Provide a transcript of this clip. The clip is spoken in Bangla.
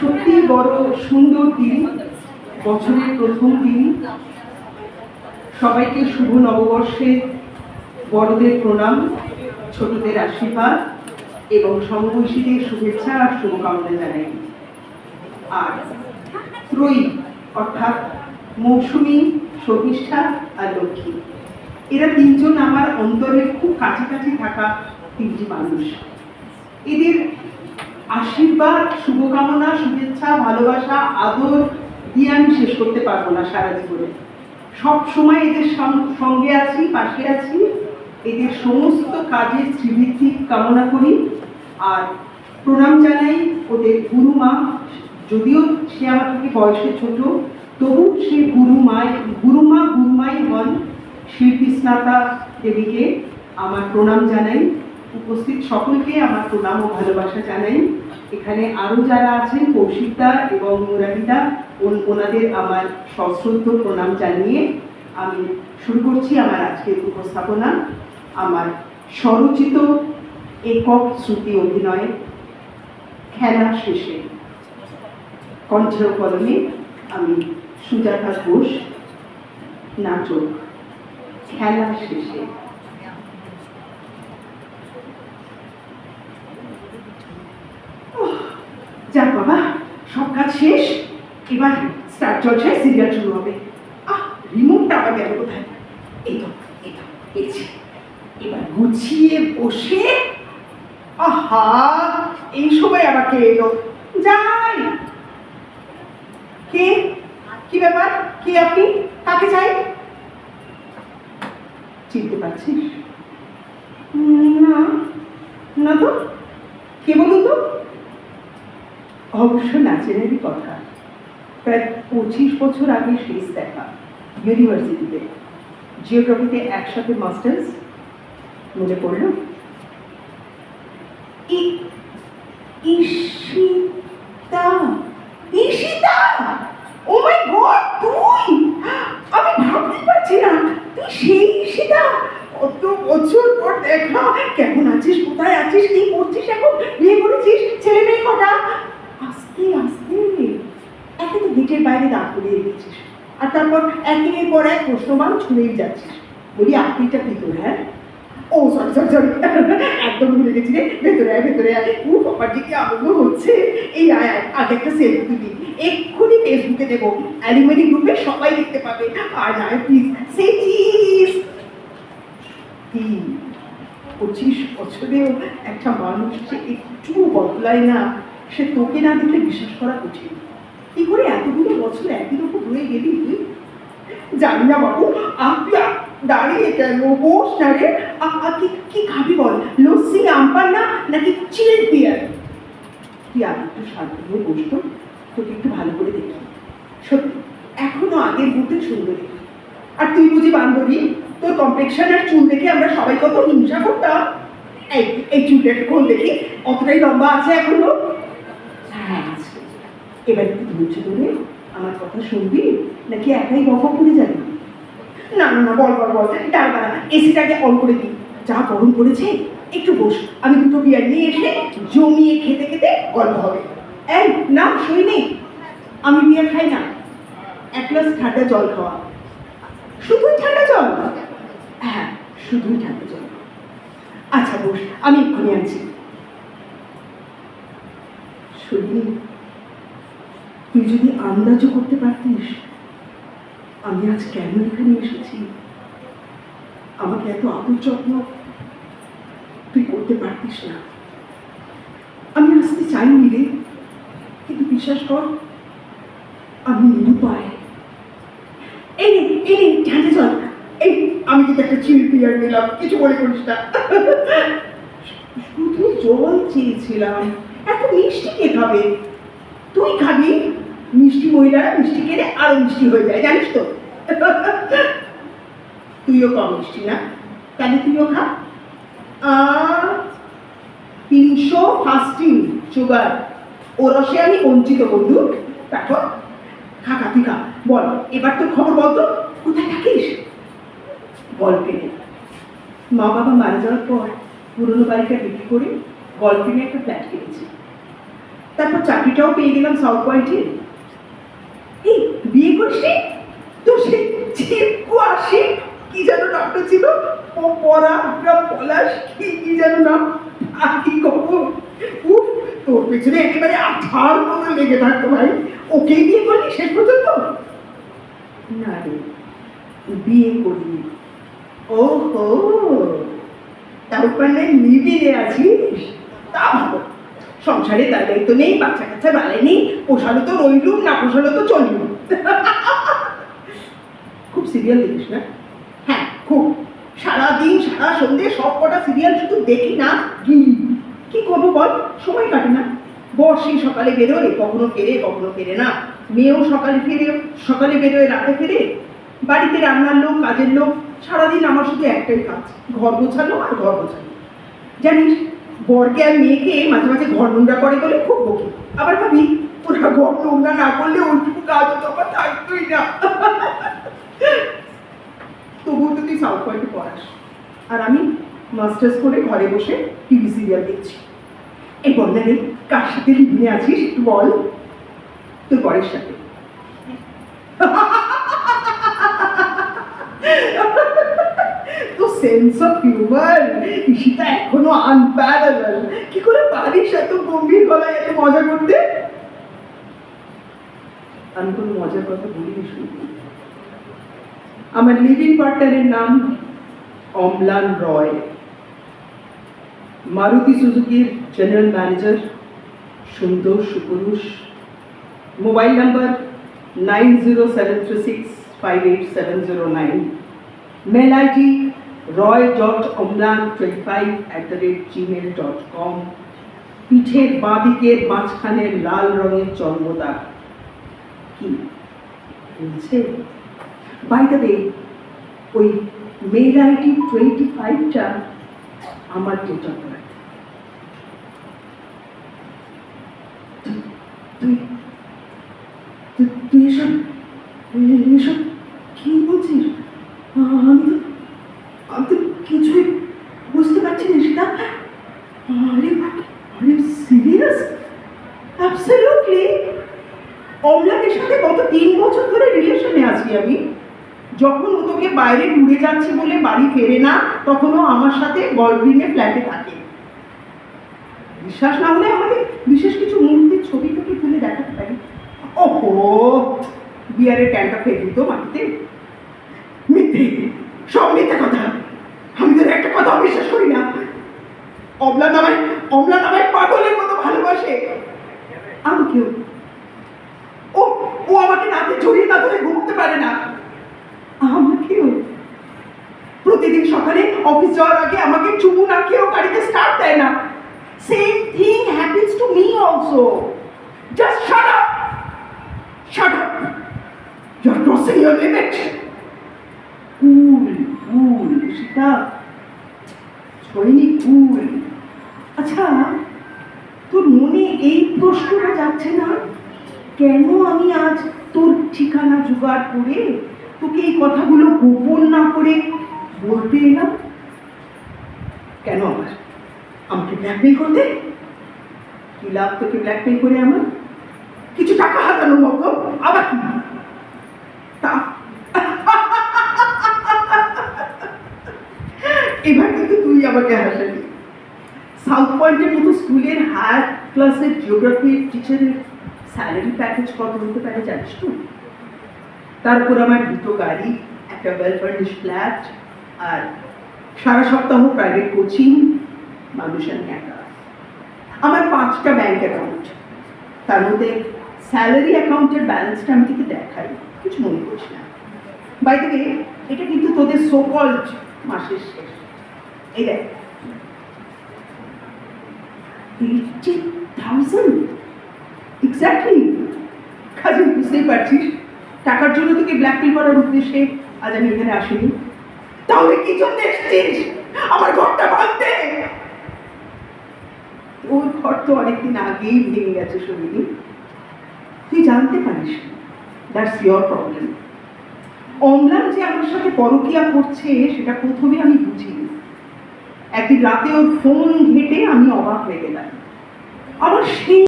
সত্যি বড় সুন্দর দিন, বছরের প্রথম দিন। সবাইকে শুভ নববর্ষে বড়দের প্রণাম, ছোটদের আশীর্বাদ এবং সমবয়সীদের শুভেচ্ছা আর শুভকামনা জানাই। আর ত্রয়ী অর্থাৎ মৌসুমী, শর্মিষ্ঠা আর লক্ষ্মী, এরা তিনজন আমার অন্তরের খুব কাছাকাছি থাকা তিনটি মানুষ। এদের আশীর্বাদ, শুভকামনা, শুভেচ্ছা, ভালোবাসা, আদর দিয়ে আমি শেষ করতে পারবো না সারা জীবনে। সব সময় এদের সঙ্গে আছি, পাশে আছি। এদের সমস্ত কাজের শ্রীবৃদ্ধি কামনা করি আর প্রণাম জানাই ওদের গুরুমা। যদিও সে আমার থেকে বয়সে ছোট, তবু সে গুরুমাই হন শিল্পী স্নাতা দেবীকে আমার প্রণাম জানাই। উপস্থিত সকলকে আমার প্রণাম ও ভালোবাসা জানাই। এখানে আরও যারা আছেন, কৌশিকদা এবং মুরারিদা, ওনাদের আমার সশ্রদ্ধ প্রণাম জানিয়ে আমি শুরু করছি আমার আজকের উপস্থাপনা। আমার স্বরচিত একক শ্রুতি অভিনয় খেলা শেষে, কণ্ঠের কলমে আমি সুজাতা ঘোষ, নাটক খেলা শেষে। যাক বাবা, সব কাজ শেষ, এবার স্টার জলসায় সিরিয়াল শুরু হবে। রিমোটটা আবার গেল কোথায়? এই তো পেয়েছি। এবার গুছিয়ে বসে, আহা, এই সময় আবার কে এলো? যাই। কে? কি ব্যাপার? কে আপনি? কাকে চাই? চিনতে পারছিস? না তো। কে বলুন তো? অবশ্য নাচেনেরই কথা। প্রায় 25 বছর আগে শেষ দেখা, ইউনিভার্সিটিতে, জিওগ্রাফিতে একসাথে মাস্টার্স। মনে পড়ল? ঈশিতা! ও মাই গড, তুই! আমি ভাবতে পারছি না তুই সেই ঈশিতা। কত বছর পর দেখা। কেমন আছিস? কোথায় আছিস? কি করছিস এখন? বিয়ে করেছিস? ছেলে মেয়ে কটা? আস্তে আস্তে একে তো গেটের বাইরে দাঁড় করিয়ে রেখেছিস, আর তারপর একের পর এক প্রশ্নমান ছুঁড়েই যাচ্ছিস। বলি, আপনিটা কি তোর? হ্যাঁ, ও সরি, একদম ভুলে গেছি রে। ভেতরে আয়। বাবার দিকে আনন্দ হচ্ছে। এই আয় আগে একটা সেলফি তুলি, এক্ষুনি ফেসবুকে দেবো, অ্যালুমিনি গ্রুপে সবাই দেখতে পাবে। আয় প্লিজ, সে চিজ। 25 বছরেও একটা মানুষ যে একটু বদলায় না, সে তোকে না দেখলে বিশ্বাস করা কঠিন। কি করে এতগুলো বছর একই রকম হয়ে গেলি তুই? জানি না বাবু, আপনি দাঁড়িয়ে কেন? বস না রে। কি খাবি বল? লস্যি, আমপান্না নাকি চিল্ড বিয়ার? তুই আগে একটু শান্ত হয়ে বসতো, তোকে একটু ভালো করে দেখি। সত্যি এখনো আগের মতো সুন্দরী। আর তুই বুঝি বান্ধবী? তোর কমপ্লেকশন আর চুল দেখে আমরা সবাই কত হিংসা করতাম। এই চুলটা একটু খোল দেখি, অতটাই লম্বা আছে এখনো? হ্যাঁ, এবার একটু ধৈর্য ধরে আমার কথা শুনবি নাকি একাই বকা করে যাবি? না, বল। দাঁড়া, এসিটাকে অন করে দিই। যা গরম পড়েছে, একটু বস। আমি দুটো বিয়ার নিয়ে এসে জমিয়ে খেতে গল্প হবে। এই না, শুই নেই, আমি বিয়ার খাই না। এক গ্লাস ঠান্ডা জল খাওয়া। শুধুই ঠান্ডা জল? হ্যাঁ, শুধুই ঠান্ডা জল। আচ্ছা বস, আমি এক্ষুনি আনছি। শুধু তুই যদি আন্দাজও করতে পারতিস আমি আজ কেন এখানে এসেছি, আমাকে এত আদর যত্ন তুই করতে পারতিস না। আমি আসতে চাইনি রে, কিন্তু বিশ্বাস কর, আমি নিরুপায়। এই ঠান্ডা জল। এই আমি কিন্তু একটা চিল বিয়ার নিলাম, কিছু মনে করিস না। শুধু জল চেয়েছিলাম, এত মিষ্টি কে খাবে? তুই খাবি। মিষ্টি মহিলারা মিষ্টি খেলে আরো মিষ্টি হয়ে যায়, জানিস তো। তুইও কম মিষ্টি না, তাহলে তুইও খা। 300 ফাস্টিং সুগার, ও রসে আমি বঞ্চিত বন্ধু। তারপর খা, তুই খা। বল, এবার তোর খবর বলতো, কোথায় থাকিস? গল্পেনে। মা বাবা মারা যাওয়ার পর পুরনো বাড়িটা বিক্রি করে গল্পেনে একটা ফ্ল্যাট কিনেছি। তারপর চাকরিটাও পেয়ে গেলাম সাউথ পয়েন্টে। এই বিয়ে করছি তো সে চিপকু আসি কি যেন নামটা ছিল, ও পড়া পলাশ কি কি যেন নাম, আর কি করবো, উফ তোর পেছনে একেবারে আঠার মতো লেগে থাকতো ভাই। ওকে বিয়ে করলি শেষ পর্যন্ত? না রে, বিয়ে করিনি। ওহো, তারপরে লিভিংয়ে আছিস, তা ভালো। সংসারে তার দায়িত্ব নেই, বাচ্চা কাচ্চা বেলা নেই, পোষালো তো রইলুম, না পোষালো তো চললুম। খুব সিরিয়াল দেখিস না? হ্যাঁ খুব, সারাদিন সারা সন্ধ্যে সব কটা সিরিয়াল শুধু দেখি না গিলি। কি করবো বল, সময় কাটে না। বর্ষি সকালে বেরোয়, কখনো ফেরে না। মেয়েও সকালে বেরোয়, রাতে ফেরে। বাড়িতে রান্নার লোক, কাজের লোক, সারাদিন আমার শুধু একটাই কাজ, ঘর গোছানো আর ঘর গোছানো। জানিস, বরকে আর মেয়েকে মাঝে মাঝে ঘর নোংরা করে বলে খুব বকি। আবার ভাবি ওরা ঘর নোংরা না করলে ওইটুকু কাজও তো আমার থাকতোই না। তবুও তো তুই সাউথ পয়েন্টে পড়াস, আর আমি মাস্টার্স করে ঘরে বসে টিভি সিরিয়াল দেখছি। এই বল না রে, কার সাথে লিভিংয়ে আছিস একটু বল? তোর বরের সাথে। তো সেন্স অফ হিউমার ঈশিতা এখনো আনপ্যারালাল। কি করে পারিস এত গম্ভীর গলায় এত মজা করতে? আমি কোনো মজার কথা বলিনি শুনি। আমার লিভিং পার্টনারের নাম অম্লান রয়, মারুতি সুজুকির জেনারেল ম্যানেজার, সুন্দর সুপুরুষ। Mobile number 9073658709। Mail ID roy.omlan25@gmail.com। পিঠের বাঁ দিকের মাঝখানের লাল রঙের চর্মদাগ কি বলছে? বাই দ্য ওয়ে, ওই মেল আইডি 25টা আমার ডেট অফ বার্থ। তুই এসব কি বলছিস? আমি তো কিছুই বুঝতে পারছি না সেটা। আরে সিরিয়াস? অ্যাবসলিউটলি। অম্লানের সাথে গত 3 বছর ধরে রিলেশনে আছি আমি। যখন ও তোকে বাইরে ঘুরে যাচ্ছে বলে বাড়ি ফেরে না, তখনও আমার সাথে গলগ্রিনে ফ্ল্যাটে থাকে। বিশ্বাস না হলে আমাকে বিশেষ কিছু মুহূর্তের ছবি তোকে তুলে দেখাতে পারি। ওহো, বিয়ারের ক্যানটা ফেলে দিত মাটিতে। মিথ্যে, সব মিথ্যে কথা। আমি তোর একটা কথা বিশ্বাস করি না। অম্লান আমায় পাগলের মতো ভালোবাসে। আমি কেউ, ও আমাকে নাতে জড়িয়ে না ধরে ঘুমতে পারে না। আমাকেও প্রতিদিন সকালে অফিস যাওয়ার আগে আমাকে চুমু না খেয়েও গাড়িতে স্টার্ট দেয় না। Same thing happens to me also. Just shut up, shut up, you are crossing your limit. Cool সেটা ছড়িনি কুল। আচ্ছা, তোর মনে এই প্রশ্নটা যাচ্ছে না, কেন আমি আজ তোর ঠিকানা জোগাড় করে তোকে এই কথাগুলো গোপন না করে বলতে এলাম? কেন আমাকে ব্ল্যাকমেল করতে? কি লাভ তোকে ব্ল্যাকমেল করে? আমার কিছু টাকা হাতানোর মতো, আবার কি? এবার কিন্তু তুই আমাকে হাসালি। সাউথ পয়েন্টের মতো স্কুলের হায়ার ক্লাসের জিওগ্রাফি টিচারের স্যালারি প্যাকেজ কত হতে পারে জানিস তো? তারপর আমার 2টো গাড়ি, একটা ওয়েল ফার্নিশড ফ্ল্যাট, আর সারা সপ্তাহ প্রাইভেট কোচিং, মানুষ আমি একা। আমার 5টা ব্যাংক অ্যাকাউন্ট, তার মধ্যে স্যালারি অ্যাকাউন্টের ব্যালেন্সটা আমি তোকে দেখাই, কিছু মনে করিস না। বাই দ্য ওয়ে, এটা কিন্তু তোদের সো কল্ড মাসের শেষ। এই দেখ, 80,000 এক্স্যাক্টলি। কাজে বুঝতেই পারছিস, টাকার জন্য তোকে ব্ল্যাকমেল করার উদ্দেশ্যে আজ আমি এখানে আসিনি। তাহলে কি জন্য এসেছিস আমার ঘরটা ভাঙতে? ওর ঘর তো অনেকদিন আগেই ভেঙে গেছে শরীরে, তুই জানতে পারিস। That's your problem. অম্লান যে আমার সাথে পরকীয়া করছে সেটা প্রথমে আমি বুঝিনি। একদিন রাতে ওর ফোন ঘেটে আমি অবাক হয়ে গেলাম। আবার সেই